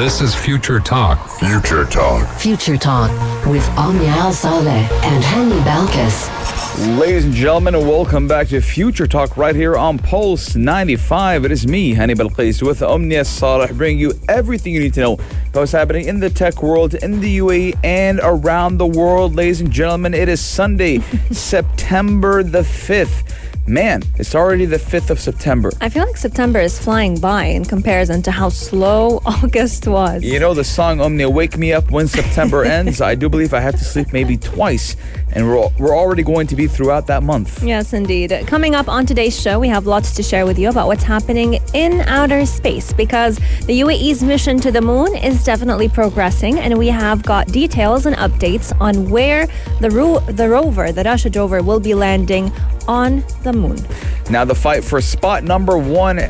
This is Future Talk. Future Talk. Future Talk with Omnia Saleh and Hani Balkis. Ladies and gentlemen, welcome back to Future Talk right here on Pulse 95. It is me, Hani Balkis, with Omnia Saleh, bringing you everything you need to know about what's happening in the tech world, in the UAE, and around the world. Ladies and gentlemen, it is Sunday, September the 5th. Man, it's already the 5th of September. I feel like September is flying by in comparison to how slow August was. You know the song Omnia, Wake Me Up When September Ends? I do believe I have to sleep maybe twice, and we're already going to be throughout that month. Yes, indeed. Coming up on today's show, we have lots to share with you about what's happening in outer space, because the UAE's mission to the moon is definitely progressing, and we have got details and updates on where the rover, the Rashid rover, will be landing on the moon. Now, the fight for spot number one,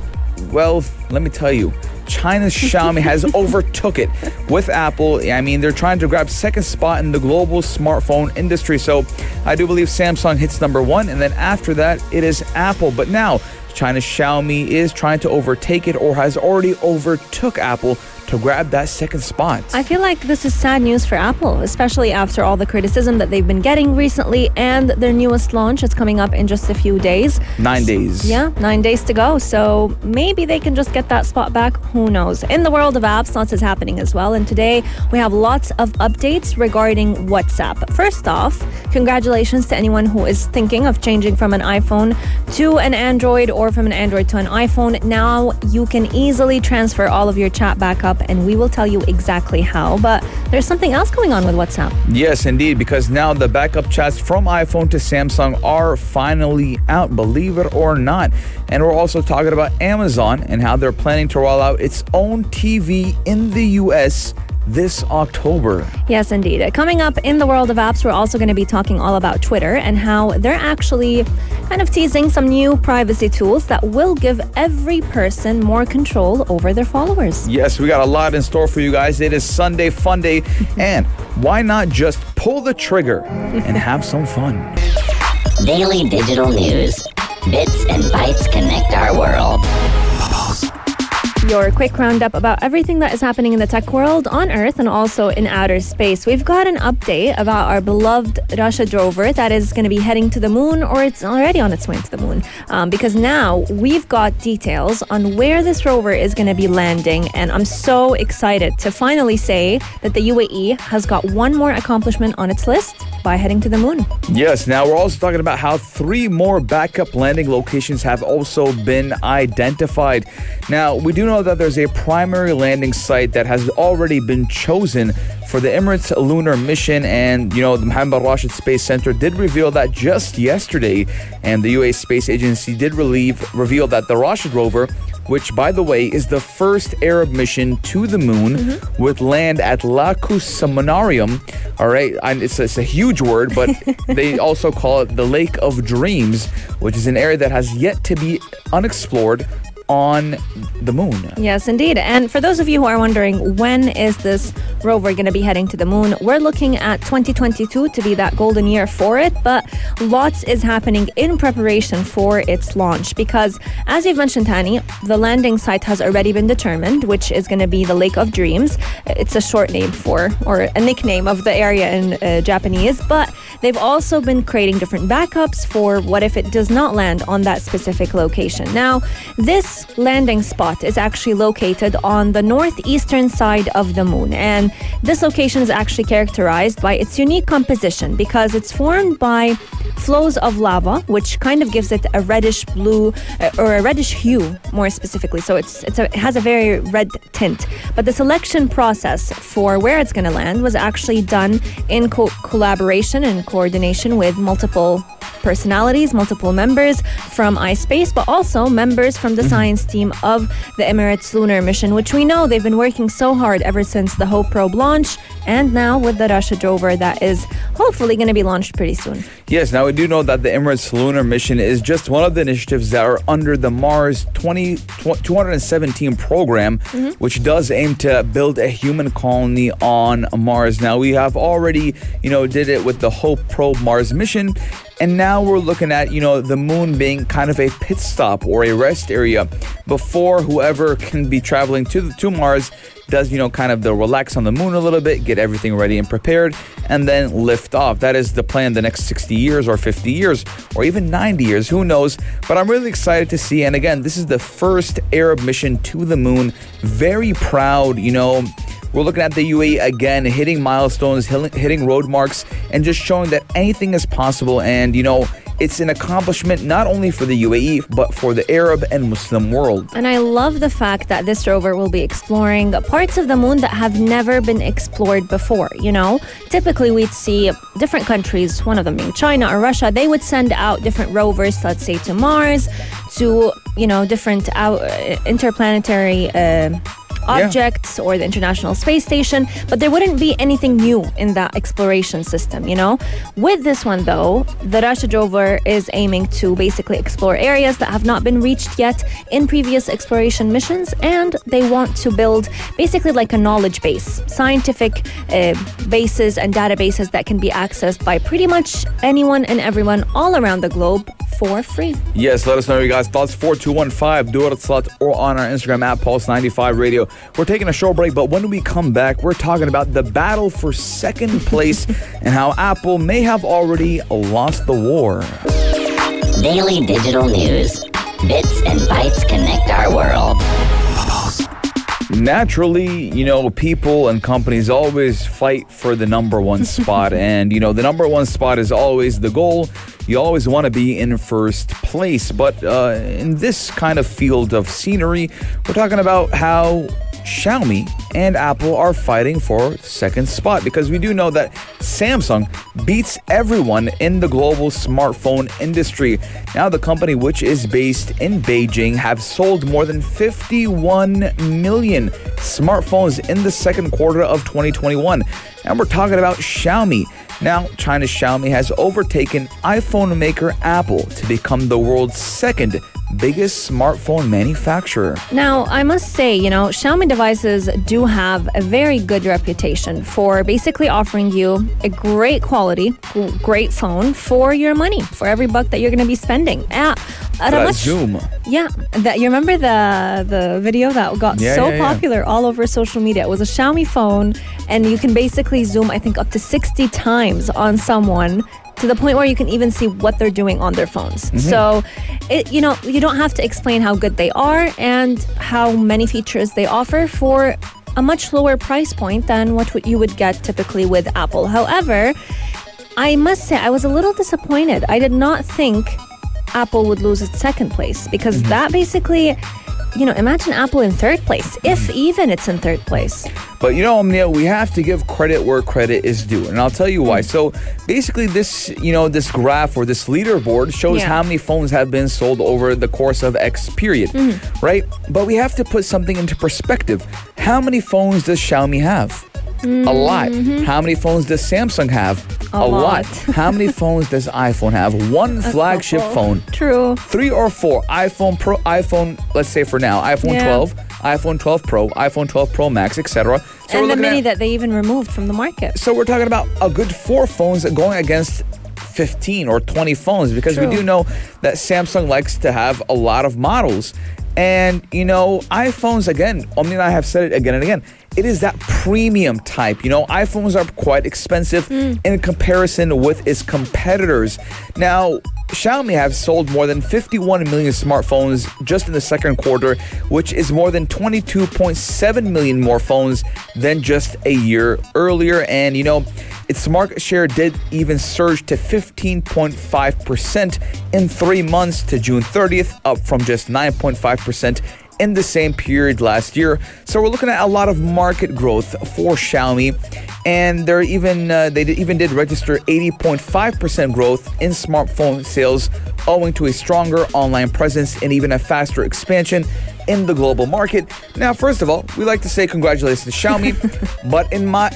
well, let me tell you, China's Xiaomi has overtook it with Apple. I mean, they're trying to grab second spot in the global smartphone industry. So I do believe Samsung hits number one, and then after that, it is Apple. But now, China's Xiaomi is trying to overtake it, or has already overtook Apple to grab that second spot. I feel like this is sad news for Apple, especially after all the criticism that they've been getting recently, and their newest launch is coming up in just a few days. 9 days. Yeah, 9 days to go. So maybe they can just get that spot back. Who knows? In the world of apps, lots is happening as well. And today we have lots of updates regarding WhatsApp. First off, congratulations to anyone who is thinking of changing from an iPhone to an Android, or from an Android to an iPhone. Now you can easily transfer all of your chat back up, and we will tell you exactly how. But there's something else going on with WhatsApp. Yes, indeed, because now the backup chats from iPhone to Samsung are finally out, believe it or not. And we're also talking about Amazon and how they're planning to roll out its own TV in the US this October. Yes, indeed. Coming up in the world of apps, we're also going to be talking all about Twitter and how they're actually kind of teasing some new privacy tools that will give every person more control over their followers. Yes, we got a lot in store for you guys. It is Sunday Fun Day, and why not just pull the trigger and have some fun? Daily digital news. Bits and bytes connect our world. Your quick roundup about everything that is happening in the tech world, on Earth, and also in outer space. We've got an update about our beloved Rashid rover that is going to be heading to the moon, or it's already on its way to the moon, because now we've got details on where this rover is going to be landing, and I'm so excited to finally say that the UAE has got one more accomplishment on its list by heading to the moon. Yes, now we're also talking about how 3 more backup landing locations have also been identified. Now, we do know that there's a primary landing site that has already been chosen for the Emirates lunar mission, and the Mohammed bin Rashid Space Center did reveal that just yesterday, and the UAE Space Agency did reveal that the Rashid rover, which, by the way, is the first Arab mission to the moon, would land at Lacus Seminarium. All right, it's a huge word, but they also call it the Lake of Dreams, which is an area that has yet to be unexplored on the moon. Yes, indeed. And for those of you who are wondering, when is this rover going to be heading to the moon? We're looking at 2022 to be that golden year for it, but lots is happening in preparation for its launch, because as you've mentioned, Tani, the landing site has already been determined, which is going to be the Lake of Dreams. It's a short name for, or a nickname of the area in Japanese, but they've also been creating different backups for what if it does not land on that specific location. Now, this landing spot is actually located on the northeastern side of the moon, and this location is actually characterized by its unique composition because it's formed by flows of lava, which kind of gives it a reddish blue or a reddish hue, more specifically. So it has a very red tint. But the selection process for where it's going to land was actually done in collaboration and coordination with multiple personalities, multiple members from iSpace, but also members from the science team of the Emirates lunar mission, which we know they've been working so hard ever since the Hope probe launch, and now with the Rashid rover that is hopefully going to be launched pretty soon. Yes, now we do know that the Emirates lunar mission is just one of the initiatives that are under the Mars 217 program, which does aim to build a human colony on Mars. Now, we have already, did it with the Hope probe Mars mission, And now we're looking at, the moon being kind of a pit stop or a rest area before whoever can be traveling to Mars does, kind of the relax on the moon a little bit, get everything ready and prepared, and then lift off. That is the plan the next 60 years or 50 years or even 90 years, who knows? But I'm really excited to see. And again, this is the first Arab mission to the moon. Very proud, We're looking at the UAE again, hitting milestones, hitting road marks, and just showing that anything is possible. And, it's an accomplishment not only for the UAE, but for the Arab and Muslim world. And I love the fact that this rover will be exploring parts of the moon that have never been explored before, Typically, we'd see different countries, one of them being China or Russia, they would send out different rovers, let's say to Mars, to, different interplanetary objects or the International Space Station, but there wouldn't be anything new in that exploration system, With this one, though, the Rashid rover is aiming to basically explore areas that have not been reached yet in previous exploration missions, and they want to build basically like a knowledge base, scientific bases and databases that can be accessed by pretty much anyone and everyone all around the globe for free. Yes, let us know your guys' thoughts. 4215, do it at Slut or on our Instagram at Pulse95 Radio. We're taking a short break, but when we come back, we're talking about the battle for second place and how Apple may have already lost the war. Daily digital news. Bits and bytes connect our world. Naturally, people and companies always fight for the number one spot. And, the number one spot is always the goal. You always want to be in first place. But in this kind of field of scenery, we're talking about how Xiaomi and Apple are fighting for second spot, because we do know that Samsung beats everyone in the global smartphone industry. Now, the company, which is based in Beijing, have sold more than 51 million smartphones in the second quarter of 2021. And we're talking about Xiaomi. Now, China's Xiaomi has overtaken iPhone maker Apple to become the world's second biggest smartphone manufacturer. Now, I must say, Xiaomi devices do have a very good reputation for basically offering you a great quality, great phone for your money, for every buck that you're going to be spending. Zoom. Yeah, you remember the video that got popular all over social media? It was a Xiaomi phone, and you can basically zoom, I think, up to 60 times on someone, to the point where you can even see what they're doing on their phones. Mm-hmm. So, you don't have to explain how good they are and how many features they offer for a much lower price point than what you would get typically with Apple. However, I must say I was a little disappointed. I did not think Apple would lose its second place, because that basically, imagine Apple in third place, if even it's in third place. But Omnia, we have to give credit where credit is due, and I'll tell you why. So basically, this graph or this leaderboard shows how many phones have been sold over the course of X period, right? But we have to put something into perspective. How many phones does Xiaomi have? A lot. How many phones does Samsung have? A lot. How many phones does iPhone have? One flagship phone. True. 3 or 4. iPhone Pro, let's say for now, iPhone 12, iPhone 12 Pro, iPhone 12 Pro Max, etc. So and the mini that they even removed from the market. So we're talking about a good 4 phones going against 15 or 20 phones, because we do know that Samsung likes to have a lot of models. And, iPhones, again, Omni and I have said it again and again, it is that premium type. iPhones are quite expensive in comparison with its competitors. Now, Xiaomi have sold more than 51 million smartphones just in the second quarter, which is more than 22.7 million more phones than just a year earlier. And, its market share did even surge to 15.5% in 3 months to June 30th, up from just 9.5% in the same period last year. So we're looking at a lot of market growth for Xiaomi, and they even did register 80.5% growth in smartphone sales, owing to a stronger online presence and even a faster expansion in the global market. Now, first of all, we like to say congratulations to Xiaomi, but in my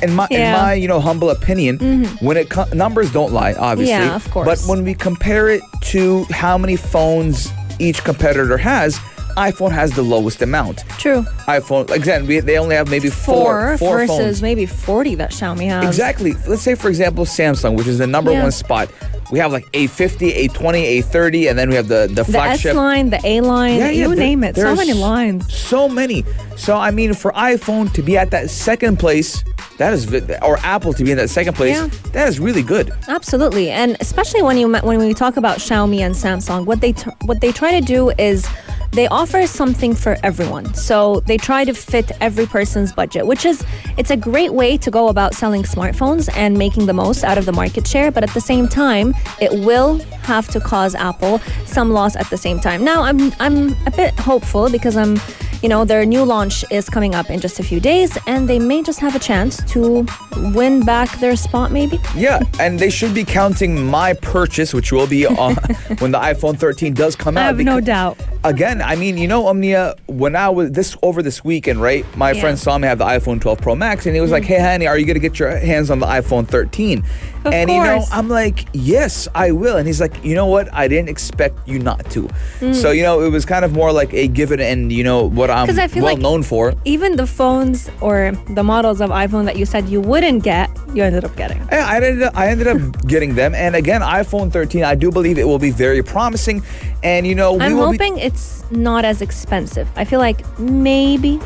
humble opinion, when numbers don't lie, obviously. Yeah, of course. But when we compare it to how many phones each competitor has, iPhone has the lowest amount. True. iPhone, again, they only have maybe four versus phones. maybe 40 that Xiaomi has. Exactly. Let's say, for example, Samsung, which is the number Yeah. one spot. We have like A50, A20, A30, and then we have the The flagship. S line, the A line, you name it. So there's many lines. So many. So, I mean, for iPhone to be at that second place, that is, or Apple to be in that second place, Yeah. that is really good. Absolutely, and especially when we talk about Xiaomi and Samsung, what they try to do is they offer something for everyone. So they try to fit every person's budget, which is it's a great way to go about selling smartphones and making the most out of the market share. But at the same time, it will have to cause Apple some loss at the same time. Now I'm a bit hopeful because their new launch is coming up in just a few days, and they may just have a chance to win back their spot, maybe. Yeah, and they should be counting my purchase, which will be when the iPhone 13 does come out. I have no doubt. Again, I mean, Omnia, when I was over this weekend, right? My friend saw me have the iPhone 12 Pro Max, and he was like, "Hey, honey, are you gonna get your hands on the iPhone 13?" Of and course. I'm like, "Yes, I will." And he's like, "You know what? I didn't expect you not to." So it was kind of more like a give it, and what I'm 'Cause I feel well like known for. Even the phones or the models of iPhone that you said you wouldn't get, you ended up getting. Yeah, I ended up getting them, and again, iPhone 13, I do believe it will be very promising, and I'm hoping it's not as expensive. I feel like maybe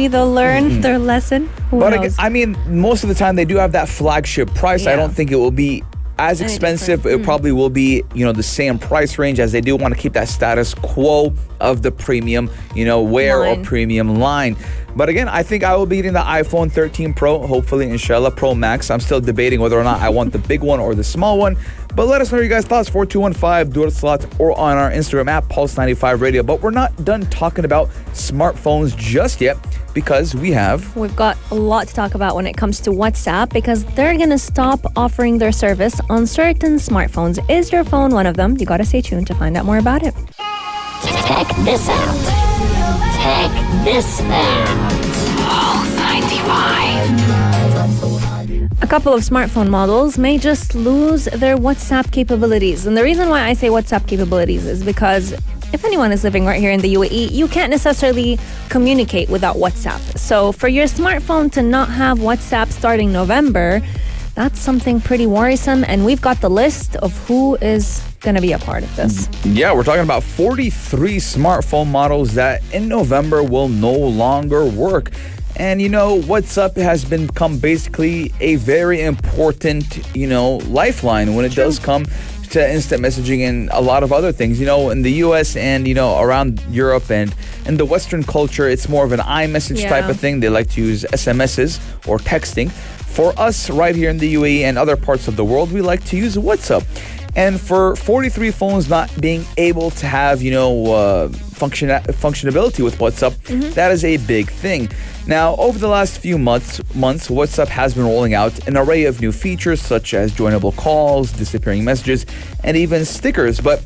they'll learn their lesson. Who But knows? I mean, most of the time they do have that flagship price. I Yeah. don't think it will be as expensive. It probably will be, the same price range, as they do want to keep that status quo of the premium, wear or Line. premium line. But again, I think I will be getting the iPhone 13 Pro, hopefully, inshallah, Pro Max. I'm still debating whether or not I want the big one or the small one. But let us know your guys' thoughts, 4215 Dual Slots, or on our Instagram at Pulse95 Radio. But we're not done talking about smartphones just yet, because We've got a lot to talk about when it comes to WhatsApp, because they're going to stop offering their service on certain smartphones. Is your phone one of them? You got to stay tuned to find out more about it. Check this out. Check this out. Pulse 95. A couple of smartphone models may just lose their WhatsApp capabilities. And the reason why I say WhatsApp capabilities is because if anyone is living right here in the UAE, you can't necessarily communicate without WhatsApp. So for your smartphone to not have WhatsApp starting November, that's something pretty worrisome. And we've got the list of who is going to be a part of this. Yeah, we're talking about 43 smartphone models that in November will no longer work. And WhatsApp has become basically a very important, lifeline when it does come to instant messaging and a lot of other things. In the US and, around Europe and in the Western culture, it's more of an iMessage type of thing. They like to use SMSs or texting. For us right here in the UAE and other parts of the world, we like to use WhatsApp. And for 43 phones not being able to have, functionability with WhatsApp, that is a big thing. Now, over the last few months, WhatsApp has been rolling out an array of new features such as joinable calls, disappearing messages, and even stickers. But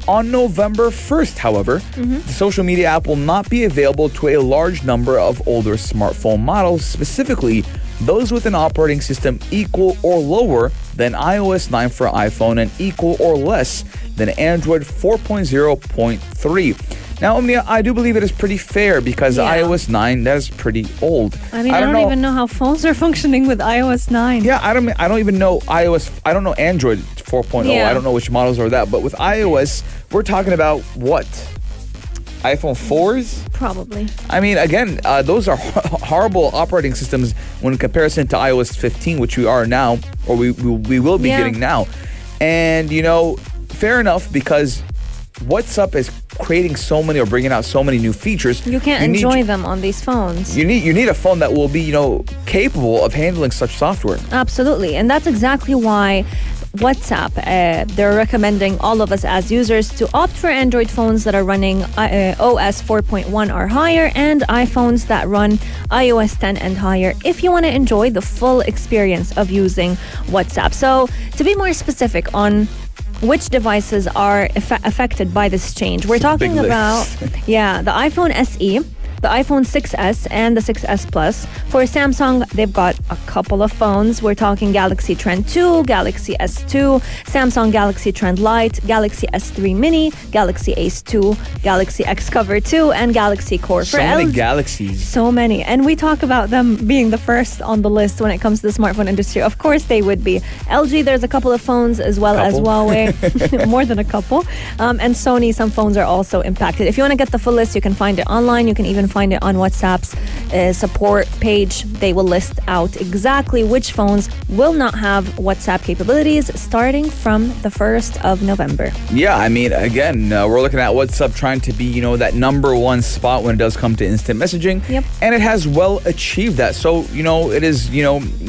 on November 1st, however, the social media app will not be available to a large number of older smartphone models, specifically those with an operating system equal or lower than iOS 9 for iPhone and equal or less than Android 4.0.3. Now, Omnia, I do believe it is pretty fair because iOS 9, that is pretty old. I mean, I don't even know how phones are functioning with iOS 9. Yeah, I don't even know iOS. I don't know Android 4.0. Yeah. I don't know which models are that. But with iOS, we're talking about what? iPhone 4s? Probably. I mean, again, those are horrible operating systems when in comparison to iOS 15, which we are now, or we will be getting now. And, fair enough, because WhatsApp is creating so many or bringing out so many new features. You can't enjoy them on these phones. You need a phone that will be, capable of handling such software. Absolutely. And that's exactly why WhatsApp, they're recommending all of us as users to opt for Android phones that are running OS 4.1 or higher and iPhones that run iOS 10 and higher if you want to enjoy the full experience of using WhatsApp. So to be more specific on which devices are affected by this change, we're talking about, the iPhone SE, the iPhone 6s and the 6s Plus. For Samsung, they've got a couple of phones. We're talking Galaxy Trend 2, Galaxy S2, Samsung Galaxy Trend Lite, Galaxy S3 Mini, Galaxy Ace 2, Galaxy X Cover 2, and Galaxy Core. So many Galaxies. So many. And we talk about them being the first on the list when it comes to the smartphone industry. Of course they would be. LG, there's a couple of phones as well as Huawei. More than a couple. And Sony, some phones are also impacted. If you want to get the full list, you can find it online. You can even find it on WhatsApp's support page. They will list out exactly which phones will not have WhatsApp capabilities starting from the 1st of November. Yeah, I mean, again, we're looking at WhatsApp trying to be, that number one spot when it does come to instant messaging. Yep. And it has well achieved that. So, it is,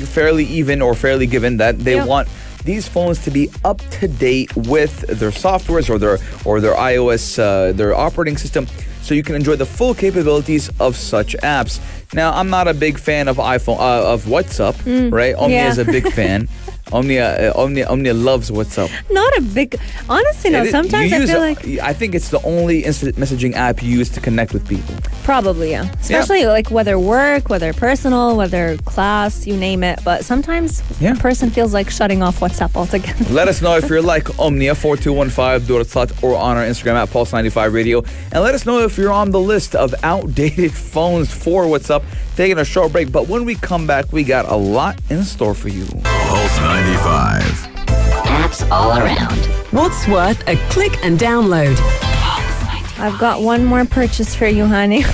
fairly even or fairly given that they want these phones to be up to date with their softwares or their iOS, their operating system, so you can enjoy the full capabilities of such apps. Now, I'm not a big fan of of WhatsApp, right? Omnia is a big fan. Omnia loves WhatsApp. Not a big, honestly, no. Sometimes I feel like I think it's the only instant messaging app you use to connect with people. Probably, yeah. Especially like whether work, whether personal, whether class, you name it. But sometimes a person feels like shutting off WhatsApp altogether. Let us know if you're like Omnia 4215 Durat or on our Instagram at Pulse95 Radio, and let us know if you're on the list of outdated phones for WhatsApp. Taking a short break, but when we come back, we got a lot in store for you. Pulse 95. Apps all around. What's worth a click and download? I've got one more purchase for you, honey.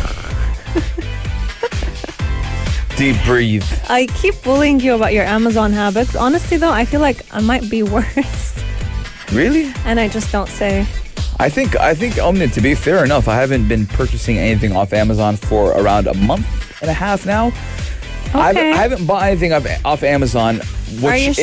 Deep breathe. I keep bullying you about your Amazon habits. Honestly, though, I feel like I might be worse. Really? And I just don't say. I think Omnia, to be fair enough, I haven't been purchasing anything off Amazon for around a month and a half now. Okay. I haven't bought anything off Amazon, which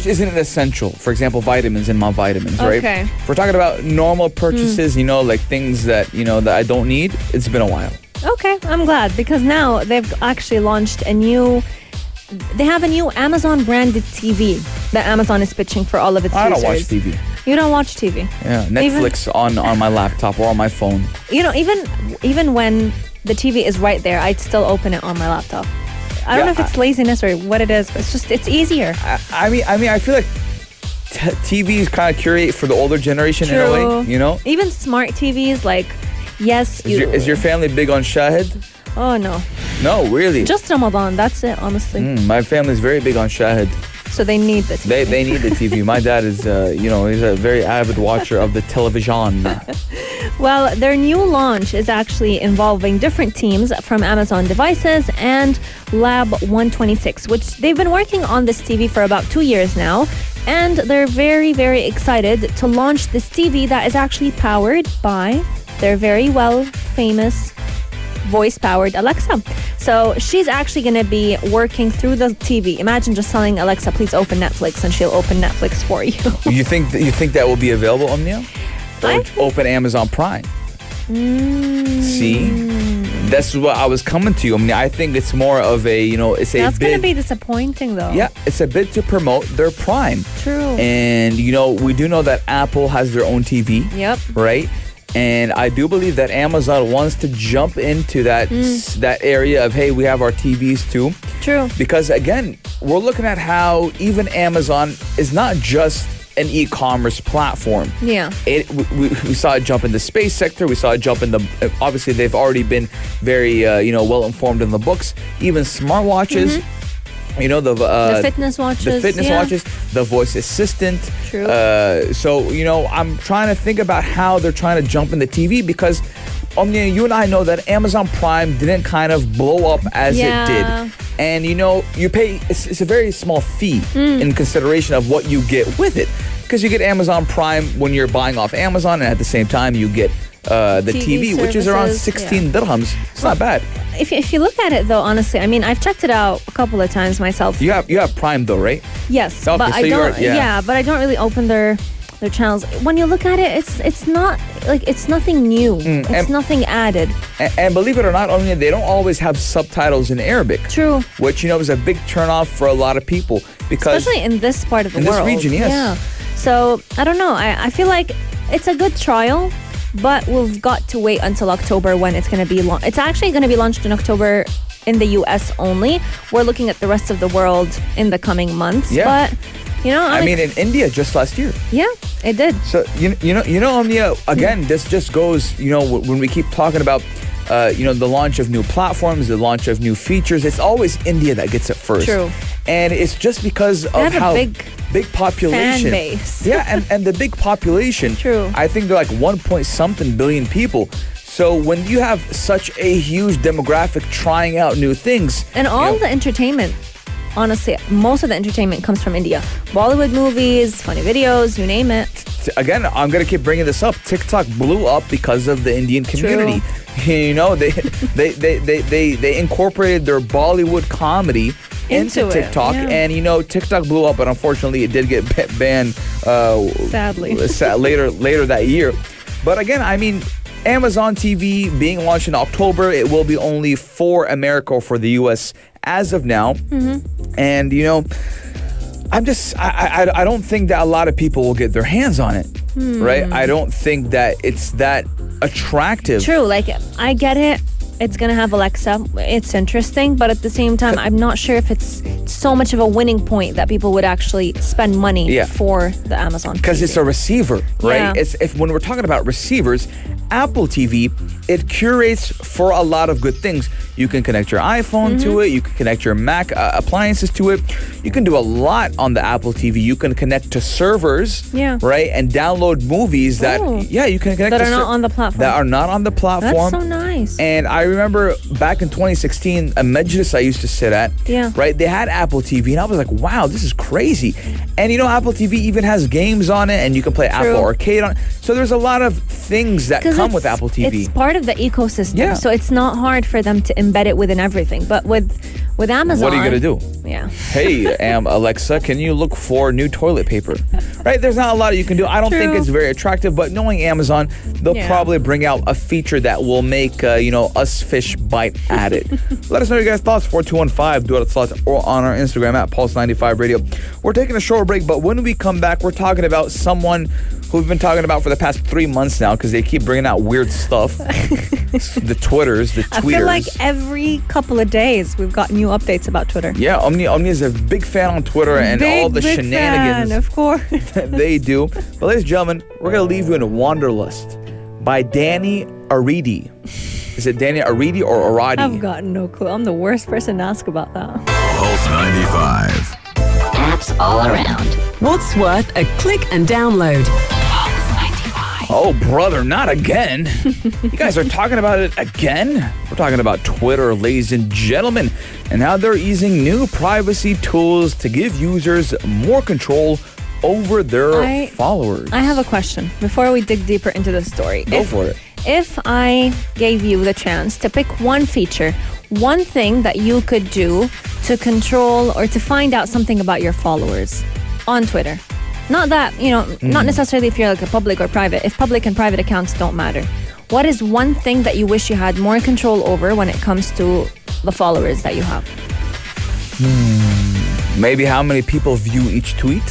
isn't an essential. For example, vitamins and multivitamins, right? Okay. If we're talking about normal purchases, like things that that I don't need, it's been a while. Okay, I'm glad, because now they've actually launched they have a new Amazon branded TV that Amazon is pitching for all of its users. I don't watch TV. You don't watch TV? Yeah, Netflix on my laptop or on my phone. Even when the TV is right there, I'd still open it on my laptop. I don't know if it's laziness or what it is, but it's easier. I mean, I feel like TVs kind of curate for the older generation. True. In a way, Even smart TVs, like, yes. Is your family big on Shahid? Oh, no. No, really? Just Ramadan, that's it, honestly. My family's very big on Shahid. So they need the TV. They need the TV. My dad is, he's a very avid watcher of the television. Well, their new launch is actually involving different teams from Amazon Devices and Lab 126, which they've been working on this TV for about 2 years now. And they're very, very excited to launch this TV that is actually powered by their very famous voice-powered Alexa. So she's actually going to be working through the TV. Imagine just telling Alexa, please open Netflix, and she'll open Netflix for you. You think that will be available, Omnia? Or open Amazon Prime? See? That's what I was coming to you. Omnia. I think it's more of a, it's a That's bit... going to be disappointing, though. Yeah, it's a bit to promote their Prime. True. And, we do know that Apple has their own TV. Yep. Right? And I do believe that Amazon wants to jump into that area of, hey, we have our TVs too. True. Because again, we're looking at how even Amazon is not just an e-commerce platform. Yeah. We saw it jump in the space sector. We saw it jump in obviously they've already been very, well informed in the books. Even smartwatches. The fitness watches. The fitness watches, the voice assistant. True. So, I'm trying to think about how they're trying to jump in the TV because, you and I know that Amazon Prime didn't kind of blow up as it did. And, you pay, it's a very small fee in consideration of what you get with it. Because you get Amazon Prime when you're buying off Amazon, and at the same time, you get the TV, which is around 16 dirhams. It's not bad. If you look at it, though, honestly, I mean, I've checked it out a couple of times myself. You have Prime, though, right? Yes, Okay, but so I don't. yeah, but I don't really open their channels. When you look at it, it's not like it's nothing new. It's nothing added. And believe it or not, only they don't always have subtitles in Arabic. True. Which is a big turnoff for a lot of people because especially in this part of the world. In this region, yes. Yeah. So I don't know. I feel like it's a good trial. but we've got to wait until October when it's going to be launched. It's actually going to be launched in October in the US only. We're looking at the rest of the world in the coming months. Yeah. But, you know, I mean, in India just last year. Yeah, it did. So, Omnia, again, this just goes, when we keep talking about, the launch of new platforms, the launch of new features, it's always India that gets it first. True. And it's just because of have a how big population. fan base. Yeah, and the big population. True. I think they're like 1-point-something billion people. So when you have such a huge demographic trying out new things. And all the entertainment, honestly, most of the entertainment comes from India. Bollywood movies, funny videos, you name it. Again, I'm going to keep bringing this up. TikTok blew up because of the Indian community. True. You know, they incorporated their Bollywood comedy into TikTok. Yeah. And, TikTok blew up, but unfortunately it did get banned Sadly. later that year. But again, I mean, Amazon TV being launched in October, it will be only for America or for the US as of now. Mm-hmm. And, I don't think that a lot of people will get their hands on it, right? I don't think that it's that attractive. True, like, I get it. It's going to have Alexa. It's interesting, but at the same time, I'm not sure if it's so much of a winning point that people would actually spend money for the Amazon TV. Because it's a receiver, right? Yeah. When we're talking about receivers, Apple TV, it curates for a lot of good things. You can connect your iPhone to it. You can connect your Mac appliances to it. You can do a lot on the Apple TV. You can connect to servers, right? And download movies that, you can connect that are not on the platform. That are not on the platform. That's so nice. And I remember back in 2016, a majlis I used to sit at, right? They had Apple TV, and I was like, wow, this is crazy. And Apple TV even has games on it, and you can play Apple Arcade on it. So there's a lot of things that come with Apple TV. It's part of the ecosystem, so it's not hard for them to embed it within everything. But with Amazon, what are you gonna do? Yeah. Hey, Alexa, can you look for new toilet paper? Right? There's not a lot you can do. I don't think it's very attractive, but knowing Amazon, they'll probably bring out a feature that will make us fish bite at it. Let us know your guys' thoughts. 4215 do it slots or on our Instagram at Pulse95 Radio. We're taking a short break, but when we come back, we're talking about someone who we've been talking about for the past 3 months now because they keep bringing out weird stuff. The Twitters, the tweeters. I feel like every couple of days we've got new updates about Twitter. Yeah, Omni is a big fan on Twitter and all the shenanigans fan, of course. that they do. But ladies and gentlemen, we're going to leave you in Wanderlust by Danny Aridi. Is it Danny Aridi or Aradi? I've got no clue. I'm the worst person to ask about that. Pulse 95. Apps all around. What's worth a click and download? Oh, brother, not again. You guys are talking about it again? We're talking about Twitter, ladies and gentlemen, and how they're using new privacy tools to give users more control over their followers. I have a question before we dig deeper into the story. Go for it. If I gave you the chance to pick one feature, one thing that you could do to control or to find out something about your followers on Twitter. Not that, not necessarily if you're like a public or private. If public and private accounts don't matter. What is one thing that you wish you had more control over when it comes to the followers that you have? Maybe how many people view each tweet?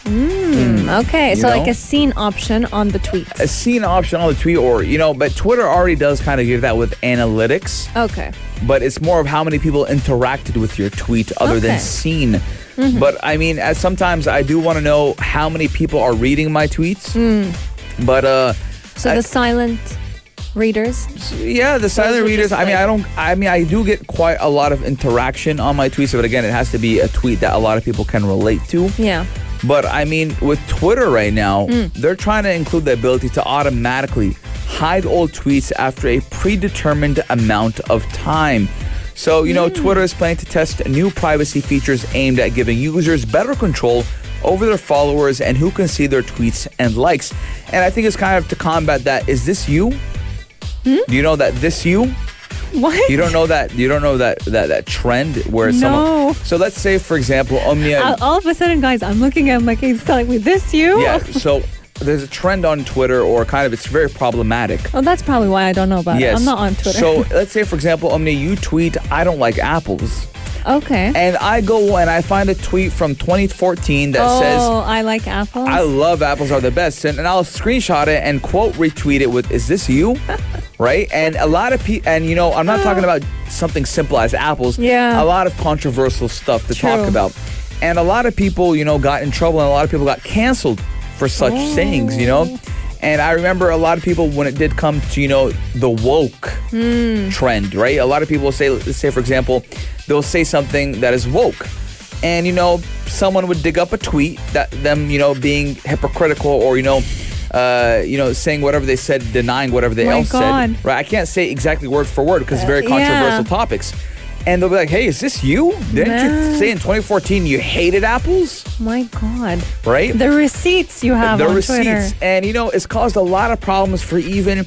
Okay, so like a scene option on the tweet. A scene option on the tweet or, but Twitter already does kind of give that with analytics. Okay. But it's more of how many people interacted with your tweet other than seen. But I mean, sometimes I do want to know how many people are reading my tweets. But so the silent readers. Yeah, the silent readers. I do get quite a lot of interaction on my tweets, but again, it has to be a tweet that a lot of people can relate to. Yeah. But I mean, with Twitter right now, they're trying to include the ability to automatically hide old tweets after a predetermined amount of time. So, Twitter is planning to test new privacy features aimed at giving users better control over their followers and who can see their tweets and likes. And I think it's kind of to combat that. Is this you? Do you know that this you? What? You don't know that trend where someone. So let's say, for example, Omnia. All of a sudden, guys, I'm looking at my kids telling me this you. Yeah. So there's a trend on Twitter, or kind of it's very problematic. Oh, that's probably why I don't know about it. I'm not on Twitter. So let's say, for example, Omnia, you tweet, "I don't like apples." Okay. And I go and I find a tweet from 2014 that says, I like apples. I love apples are the best. And I'll screenshot it and quote retweet it with, is this you? Right? And a lot of people, and I'm not talking about something simple as apples. Yeah. A lot of controversial stuff to True. talk about. And a lot of people, got in trouble, and a lot of people got canceled for such sayings, And I remember a lot of people, when it did come to, the woke trend, right? A lot of people will say, let's say, for example, they'll say something that is woke. And, someone would dig up a tweet that them, being hypocritical or, saying whatever they said, denying whatever they else said. Right? I can't say exactly word for word because it's very controversial topics. And they'll be like, hey, is this you? Didn't you say in 2014 you hated apples? My God. Right? The receipts you have on Twitter. And, it's caused a lot of problems for even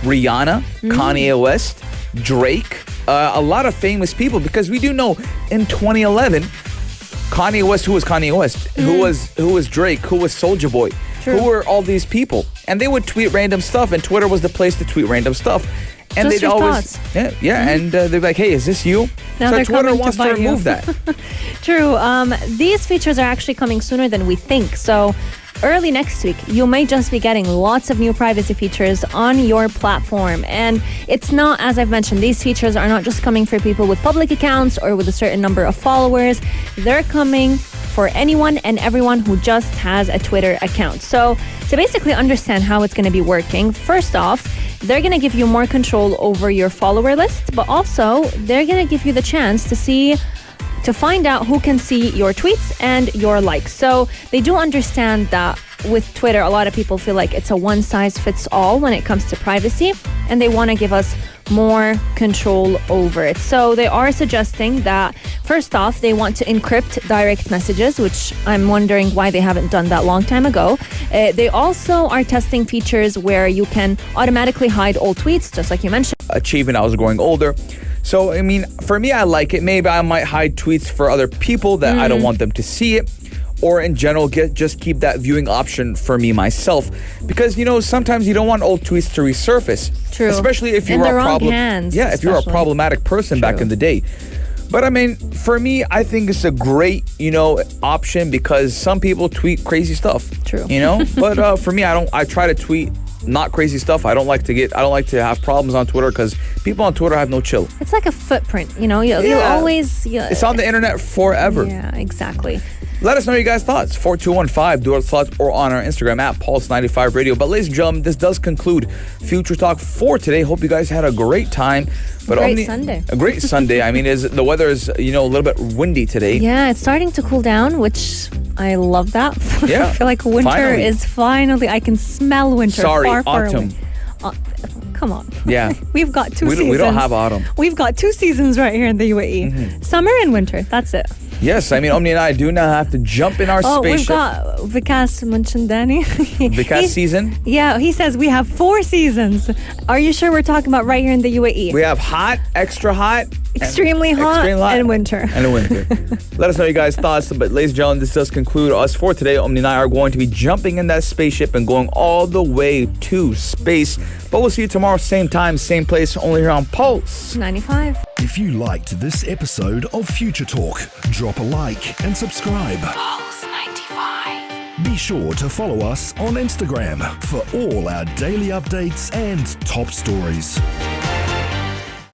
Rihanna, Kanye West, Drake, a lot of famous people. Because we do know in 2011, Kanye West, who was Kanye West? Who was Drake? Who was Soulja Boy? True. Who were all these people? And they would tweet random stuff, and Twitter was the place to tweet random stuff. And Just they'd your always, thoughts. and they'd be like, hey, is this you? Now so they're Twitter coming wants to to bite you. remove that. True. These features are actually coming sooner than we think. So early next week, you may just be getting lots of new privacy features on your platform. And it's not, as I've mentioned, these features are not just coming for people with public accounts or with a certain number of followers. They're coming for anyone and everyone who just has a Twitter account. So to basically understand how it's going to be working, first off, they're going to give you more control over your follower list, but also they're going to give you the chance to find out who can see your tweets and your likes. So they do understand that with Twitter, a lot of people feel like it's a one-size-fits-all when it comes to privacy, and they want to give us more control over it. So they are suggesting that, first off, they want to encrypt direct messages, which I'm wondering why they haven't done that long time ago. They also are testing features where you can automatically hide all tweets, just like you mentioned. Achievement, I was growing older. So, I mean, for me, I like it. Maybe I might hide tweets for other people that I don't want them to see it. Or in general, just keep that viewing option for me myself. Because, sometimes you don't want old tweets to resurface. True. Especially if you in were the a wrong problem. hands, Yeah, if you're a especially. problematic person back in the day. But I mean, for me, I think it's a great, option because some people tweet crazy stuff. True. But for me, I try to tweet not crazy stuff. I don't like to have problems on Twitter because people on Twitter have no chill. It's like a footprint, you'll always... It's on the internet forever. Yeah, exactly. Let us know your guys' thoughts. 4215, do our thoughts, or on our Instagram at Pulse95 Radio. But ladies and gentlemen, this does conclude Future Talk for today. Hope you guys had a great time. But Sunday. A great Sunday. I mean, the weather is, a little bit windy today. Yeah, it's starting to cool down, which I love that. Yeah, I feel like winter is finally, I can smell winter far autumn. away. Come on. Yeah. We've got two seasons. We don't have autumn. We've got two seasons right here in the UAE. Summer and winter. That's it. Yes, I mean, Omni and I do now have to jump in our spaceship. We've got Vikas Munchandani. Vikas season? Yeah, he says we have 4 seasons. Are you sure we're talking about right here in the UAE? We have hot, extra hot, extremely hot, and winter. And winter. Let us know your guys' thoughts. But ladies and gentlemen, this does conclude us for today. Omni and I are going to be jumping in that spaceship and going all the way to space. But we'll see you tomorrow, same time, same place, only here on Pulse 95. If you liked this episode of Future Talk, drop a like and subscribe. Pulse 95. Be sure to follow us on Instagram for all our daily updates and top stories.